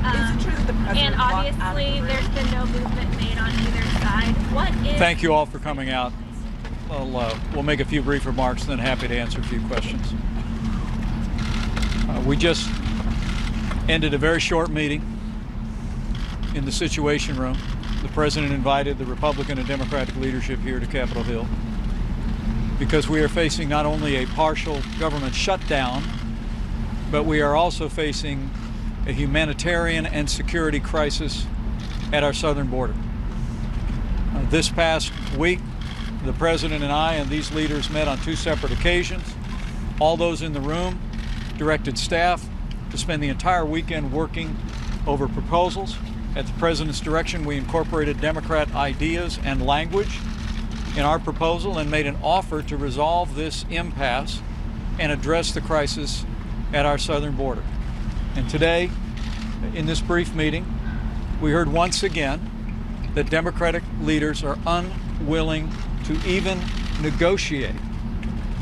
Is it true that the president And obviously, there's been no movement made on either side. What is... Thank you all for coming out. We'll make a few brief remarks, and then happy to answer a few questions. We just ended a very short meeting in the Situation Room. The president invited the Republican and Democratic leadership here to Capitol Hill because we are facing not only a partial government shutdown, but we are also facing a humanitarian and security crisis at our southern border. This past week, the president and I and these leaders met on 2 separate occasions. All those in the room directed staff to spend the entire weekend working over proposals. At the president's direction, we incorporated Democrat ideas and language in our proposal and made an offer to resolve this impasse and address the crisis at our southern border. And today, in this brief meeting, we heard once again that Democratic leaders are unwilling to even negotiate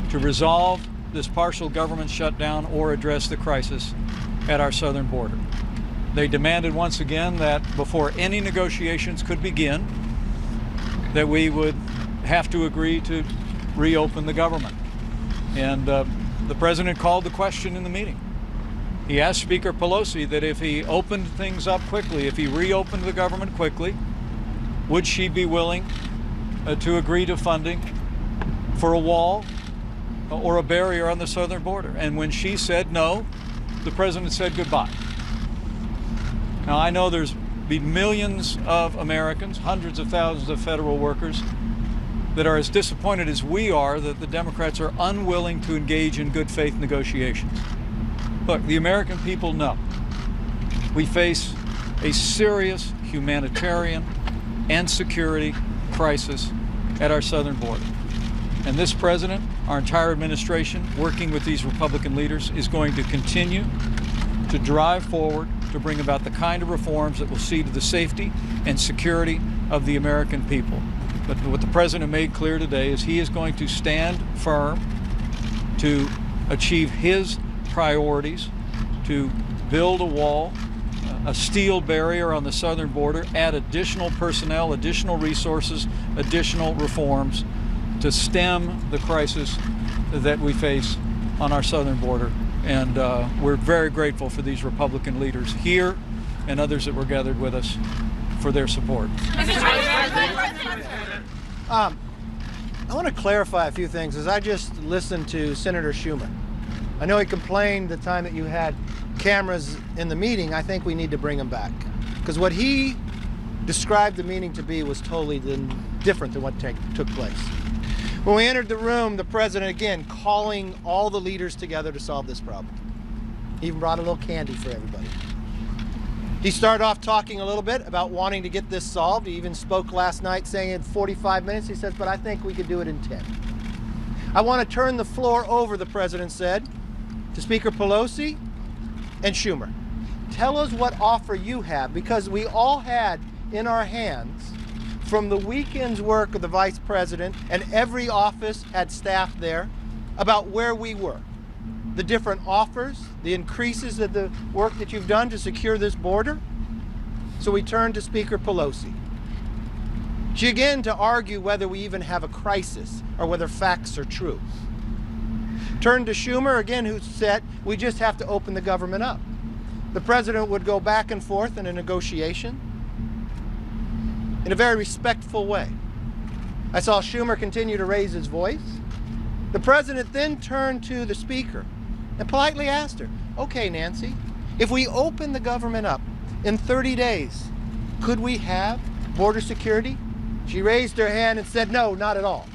to resolve this partial government shutdown or address the crisis at our southern border. They demanded once again that before any negotiations could begin, that we would have to agree to reopen the government. And the president called the question in the meeting. He asked Speaker Pelosi that if he opened things up quickly, if he reopened the government quickly, would she be willing to agree to funding for a wall or a barrier on the southern border? And when she said no, the president said goodbye. Now, I know there's been millions of Americans, hundreds of thousands of federal workers that are as disappointed as we are that the Democrats are unwilling to engage in good faith negotiations. Look, the American people know we face a serious humanitarian and security crisis at our southern border. And this president, our entire administration, working with these Republican leaders, is going to continue to drive forward to bring about the kind of reforms that will see to the safety and security of the American people. But what the president made clear today is he is going to stand firm to achieve his priorities, to build a wall, a steel barrier on the southern border, add additional personnel, additional resources, additional reforms to stem the crisis that we face on our southern border. And we're very grateful for these Republican leaders here and others that were gathered with us for their support. I want to clarify a few things. As I just listened to Senator Schumer, I know he complained the time that you had cameras in the meeting. I think we need to bring him back, because what he described the meeting to be was totally different than what took place. When we entered the room, the president, again, calling all the leaders together to solve this problem. He even brought a little candy for everybody. He started off talking a little bit about wanting to get this solved. He even spoke last night saying in 45 minutes, he says, but I think we could do it in 10. I want to turn the floor over, the president said, to Speaker Pelosi and Schumer. Tell us what offer you have, because we all had in our hands from the weekend's work of the vice president, and every office had staff there, about where we were. The different offers, the increases of the work that you've done to secure this border. So we turned to Speaker Pelosi. She began to argue whether we even have a crisis or whether facts are true. Turned to Schumer again, who said we just have to open the government up. The president would go back and forth in a negotiation in a very respectful way. I saw Schumer continue to raise his voice. The president then turned to the speaker and politely asked her, okay, Nancy, if we open the government up in 30 days, could we have border security? She raised her hand and said, no, not at all.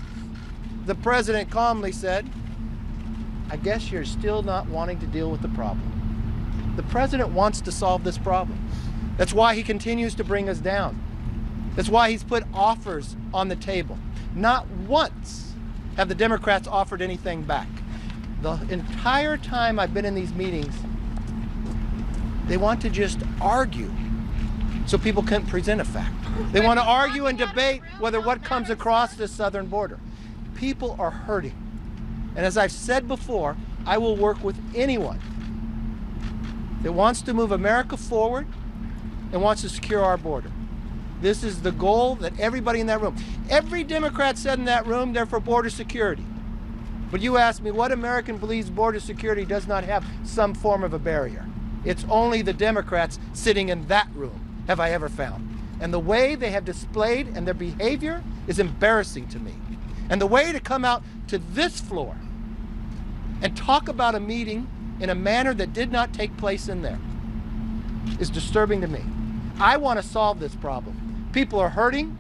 The president calmly said, I guess you're still not wanting to deal with the problem. The president wants to solve this problem. That's why he continues to bring us down. That's why he's put offers on the table. Not once have the Democrats offered anything back. The entire time I've been in these meetings, they want to just argue so people can't present a fact. They want to argue and debate whether what comes across the southern border. People are hurting. And as I've said before, I will work with anyone that wants to move America forward and wants to secure our border. This is the goal that everybody in that room, every Democrat said in that room, they're for border security. But you ask me, what American believes border security does not have some form of a barrier? It's only the Democrats sitting in that room have I ever found. And the way they have displayed and their behavior is embarrassing to me. And the way to come out to this floor and talk about a meeting in a manner that did not take place in there is disturbing to me. I want to solve this problem. People are hurting,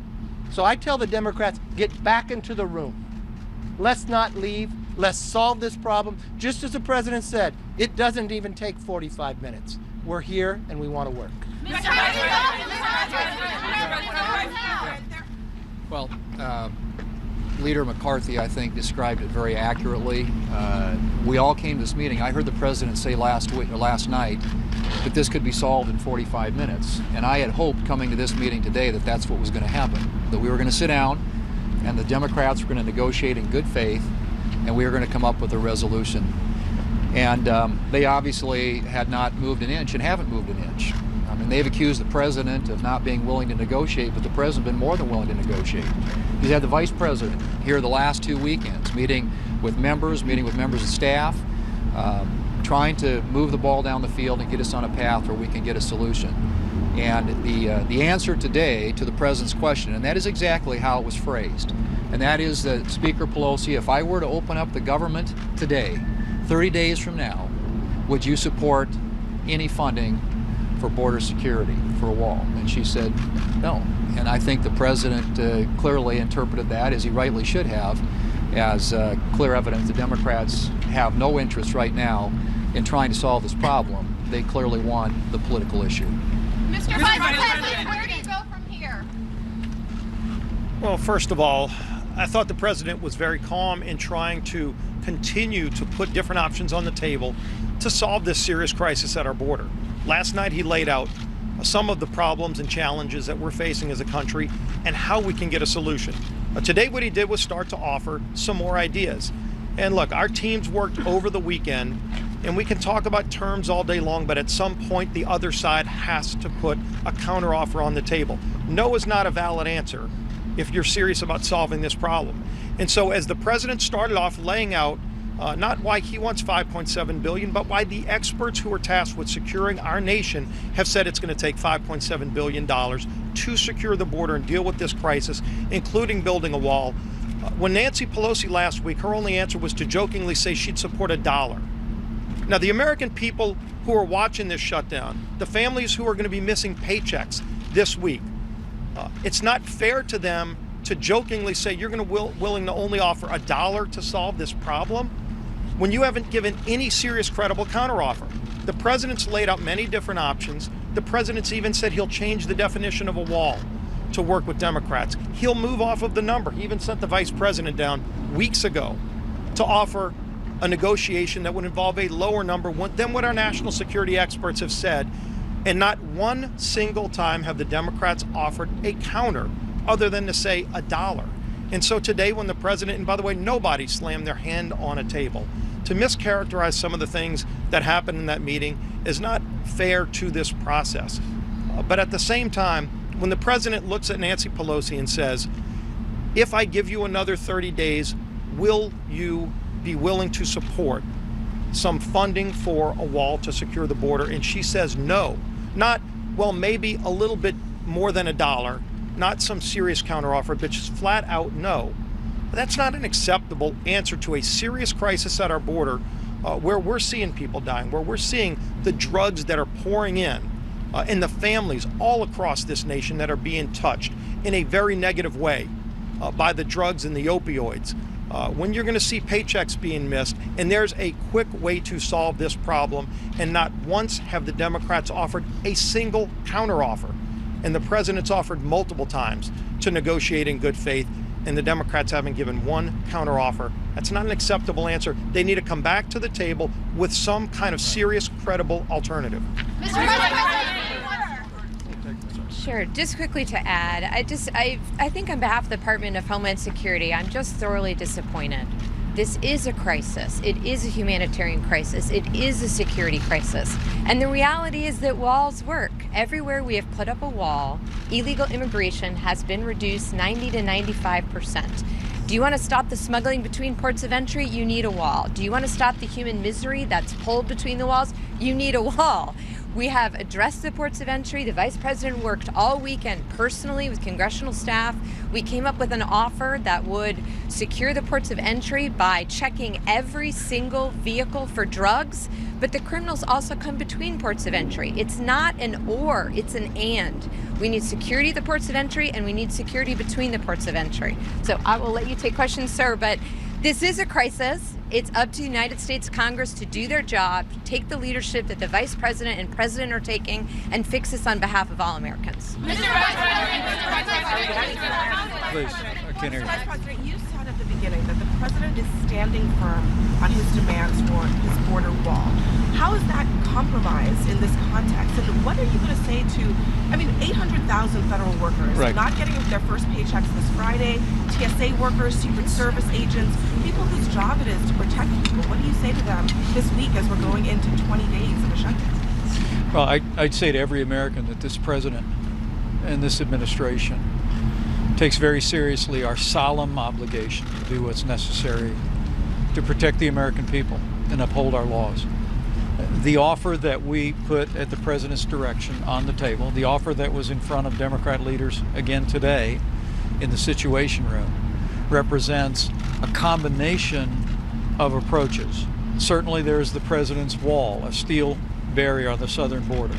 so I tell the Democrats, get back into the room. Let's not leave. Let's solve this problem. Just as the president said, it doesn't even take 45 minutes. We're here and we want to work. Well, Leader McCarthy, I think, described it very accurately. We all came to this meeting. I heard the president say last night that this could be solved in 45 minutes. And I had hoped coming to this meeting today that that's what was going to happen, that we were going to sit down and the Democrats were going to negotiate in good faith and we were going to come up with a resolution. And they obviously had not moved an inch and haven't moved an inch. I mean, they've accused the president of not being willing to negotiate, but the president's been more than willing to negotiate. He's had the vice president here the last 2 weekends, meeting with members of staff, trying to move the ball down the field and get us on a path where we can get a solution. And the answer today to the president's question, and that is exactly how it was phrased, and that is that Speaker Pelosi, if I were to open up the government today, 30 days from now, would you support any funding for border security, for a wall? And she said no. And I think the president clearly interpreted that, as he rightly should have, as clear evidence the Democrats have no interest right now in trying to solve this problem. They clearly want the political issue. Mr. Vice President, where do you go from here? Well, first of all, I thought the president was very calm in trying to continue to put different options on the table to solve this serious crisis at our border. Last night he laid out some of the problems and challenges that we're facing as a country and how we can get a solution. Today what he did was start to offer some more ideas. And look, our teams worked over the weekend, and we can talk about terms all day long, but at some point the other side has to put a counteroffer on the table. No is not a valid answer if you're serious about solving this problem. And so as the president started off laying out not why he wants $5.7 billion, but why the experts who are tasked with securing our nation have said it's going to take $5.7 billion to secure the border and deal with this crisis, including building a wall. When Nancy Pelosi last week, her only answer was to jokingly say she'd support $1. Now, the American people who are watching this shutdown, the families who are going to be missing paychecks this week, it's not fair to them to jokingly say you're going to willing to only offer $1 to solve this problem when you haven't given any serious, credible counteroffer. The president's laid out many different options. The president's even said he'll change the definition of a wall to work with Democrats. He'll move off of the number. He even sent the vice president down weeks ago to offer a negotiation that would involve a lower number than what our national security experts have said. And not one single time have the Democrats offered a counter other than to say $1. And so today when the president, and by the way, nobody slammed their hand on a table, to mischaracterize some of the things that happened in that meeting is not fair to this process. But at the same time, when the president looks at Nancy Pelosi and says, if I give you another 30 days, will you be willing to support some funding for a wall to secure the border? And she says no. Not, well, maybe a little bit more than $1, not some serious counteroffer, but just flat out no. That's not an acceptable answer to a serious crisis at our border where we're seeing people dying, where we're seeing the drugs that are pouring in, and the families all across this nation that are being touched in a very negative way by the drugs and the opioids. When you're going to see paychecks being missed, and there's a quick way to solve this problem, and not once have the Democrats offered a single counteroffer. And the president's offered multiple times to negotiate in good faith, and the Democrats haven't given one counteroffer. That's not an acceptable answer. They need to come back to the table with some kind of serious, credible alternative. Mr. President, Sure. Just quickly to add, I think on behalf of the Department of Homeland Security, I'm just thoroughly disappointed. This is a crisis. It is a humanitarian crisis. It is a security crisis. And the reality is that walls work. everywhere we have put up a wall, illegal immigration has been reduced 90 to 95%. Do you want to stop the smuggling between ports of entry? You need a wall. Do you want to stop the human misery that's pulled between the walls? You need a wall. We have addressed the ports of entry. The Vice President worked all weekend personally with congressional staff. We came up with an offer that would secure the ports of entry by checking every single vehicle for drugs, but the criminals also come between ports of entry. It's not an or, it's an and. We need security at the ports of entry, and we need security between the ports of entry. So I will let you take questions, sir, but this is a crisis. It's up to the United States Congress to do their job, take the leadership that the Vice President and President are taking, and fix this on behalf of all Americans. Please, I can't hear you. Mr. Vice President, you said at the beginning that the President is standing firm on his demands for his border wall. How is that compromised in this context? And what are you going to say to, 800,000 federal workers not getting their first paychecks this Friday, TSA workers, Secret Service agents, people whose job it is to protect people? What do you say to them this week as we're going into 20 days of a shutdown? Well, I'd say to every American that this president and this administration takes very seriously our solemn obligation to do what's necessary to protect the American people and uphold our laws. The offer that we put at the president's direction on the table, the offer that was in front of Democrat leaders again today in the Situation Room, represents a combination of approaches. Certainly there is the president's wall, a steel barrier on the southern border,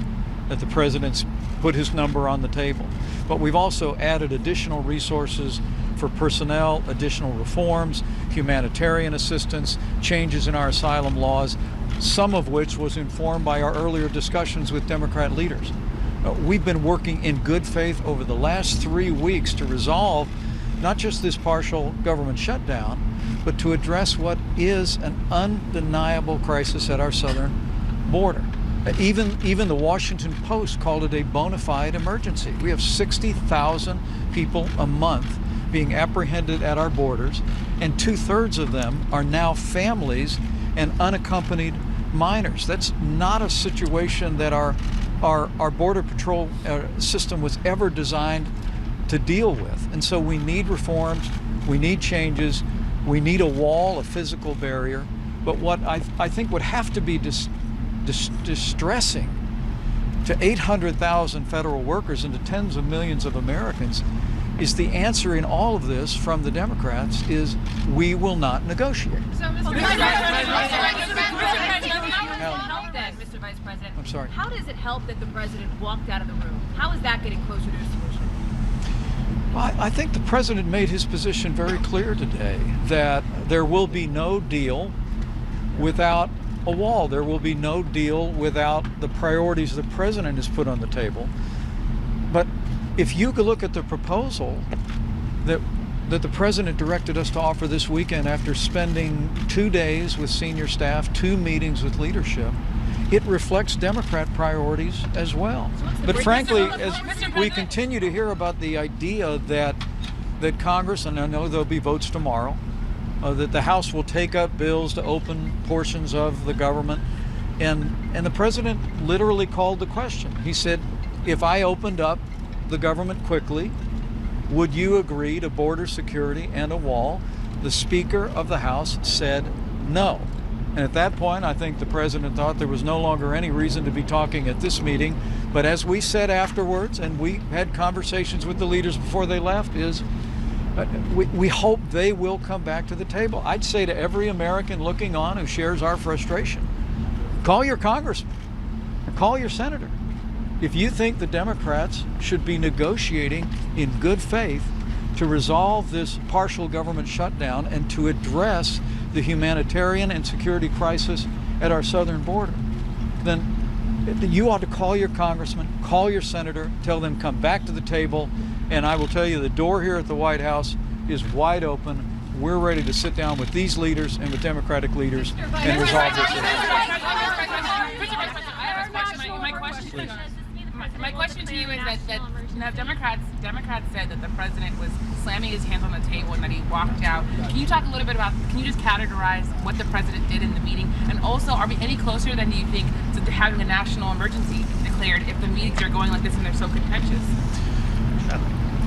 that the president's put his number on the table. But we've also added additional resources for personnel, additional reforms, humanitarian assistance, changes in our asylum laws, some of which was informed by our earlier discussions with Democrat leaders. We've been working in good faith over the last 3 weeks to resolve not just this partial government shutdown, but to address what is an undeniable crisis at our southern border. Even the Washington Post called it a bona fide emergency. We have 60,000 people a month being apprehended at our borders, and 2/3 of them are now families and unaccompanied minors. That's not a situation that our Border Patrol system was ever designed to deal with. And so we need reforms, we need changes, we need a wall, a physical barrier. But what I think would have to be distressing to 800,000 federal workers and to tens of millions of Americans is the answer in all of this from the Democrats is we will not negotiate. So, Mr. Vice President, I'm sorry. how does it help that the President walked out of the room? How is that getting closer to a solution? Well, I think the President made his position very clear today that there will be no deal without a wall. There will be no deal without the priorities the President has put on the table. But if you could look at the proposal that the President directed us to offer this weekend after spending 2 days with senior staff, 2 meetings with leadership, it reflects Democrat priorities as well. But frankly, as we continue to hear about the idea that Congress, and I know there'll be votes tomorrow, that the House will take up bills to open portions of the government, and the President literally called the question. He said, if I opened up the government quickly, would you agree to border security and a wall? The Speaker of the House said no. And at that point, I think the President thought there was no longer any reason to be talking at this meeting. But as we said afterwards, and we had conversations with the leaders before they left, is we hope they will come back to the table. I'd say to every American looking on who shares our frustration, call your congressman, or call your senator. If you think the Democrats should be negotiating in good faith to resolve this partial government shutdown and to address the humanitarian and security crisis at our southern border, then you ought to call your congressman, call your senator, tell them come back to the table, and I will tell you the door here at the White House is wide open. We're ready to sit down with these leaders and with Democratic leaders and resolve this issue. My question to you is that now Democrats said that the president was slamming his hands on the table and that he walked out. Can you talk a little bit about, can you just categorize what the president did in the meeting? And also, are we any closer than you think to having a national emergency declared if the meetings are going like this and they're so contentious?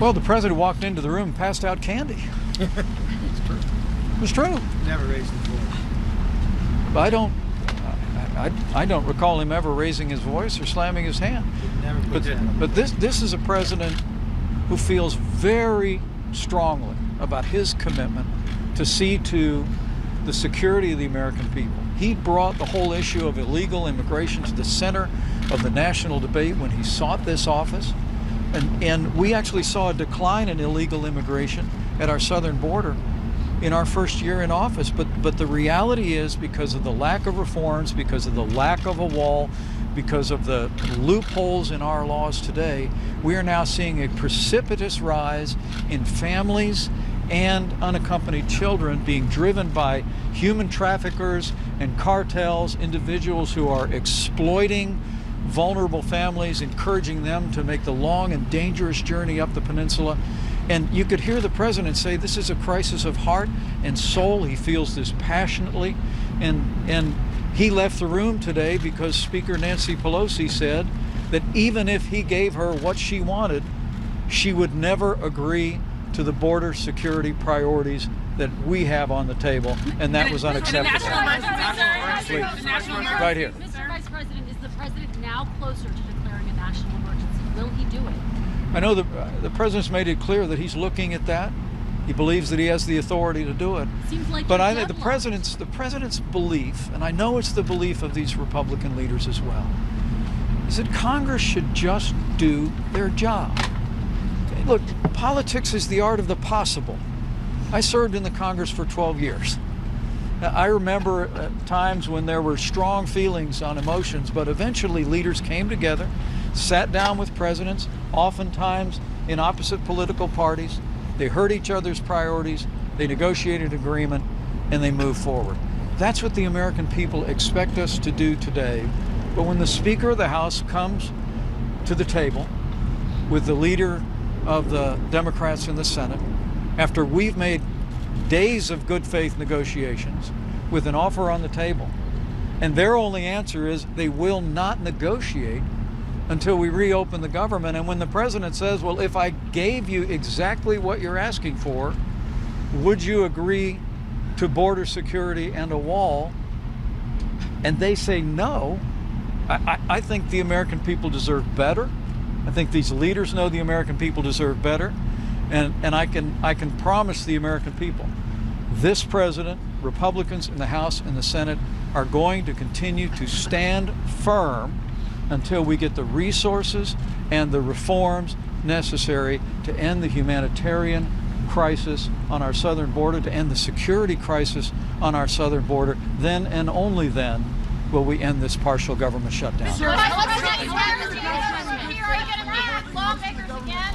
Well, the president walked into the room and passed out candy. It's true. It was true. Never raised his voice. But I don't recall him ever raising his voice or slamming his hand. Never put that up. But this is a president who feels very strongly about his commitment to see to the security of the American people. He brought the whole issue of illegal immigration to the center of the national debate when he sought this office. And we actually saw a decline in illegal immigration at our southern border in our first year in office. But the reality is, because of the lack of reforms, because of the lack of a wall, because of the loopholes in our laws today, we are now seeing a precipitous rise in families and unaccompanied children being driven by human traffickers and cartels, individuals who are exploiting vulnerable families, encouraging them to make the long and dangerous journey up the peninsula. And you could hear the president say this is a crisis of heart and soul. He feels this passionately. And he left the room today because Speaker Nancy Pelosi said that even if he gave her what she wanted, she would never agree to the border security priorities that we have on the table, and that was unacceptable. Right here. Mr. Vice President, is the president now closer to declaring a national emergency? Will he do it? I know the president's made it clear that he's looking at that. He believes that he has the authority to do it. Seems like But you're I think the deadlocked. president's belief, and I know it's the belief of these Republican leaders as well, is that Congress should just do their job. Look, politics is the art of the possible. I served in the Congress for 12 years. I remember times when there were strong feelings on emotions, but eventually leaders came together, sat down with presidents, oftentimes in opposite political parties. They heard each other's priorities, they negotiated agreement, and they moved forward. That's what the American people expect us to do today. But when the Speaker of the House comes to the table with the leader of the Democrats in the Senate, after we've made days of good faith negotiations with an offer on the table, and their only answer is they will not negotiate until we reopen the government. And when the president says, well, if I gave you exactly what you're asking for, would you agree to border security and a wall? And they say no. I think the American people deserve better. I think these leaders know the American people deserve better. And I can promise the American people, this president, Republicans in the House and the Senate are going to continue to stand firm until we get the resources and the reforms necessary to end the humanitarian crisis on our southern border, to end the security crisis on our southern border. Then and only then will we end this partial government shutdown. Lawmakers again?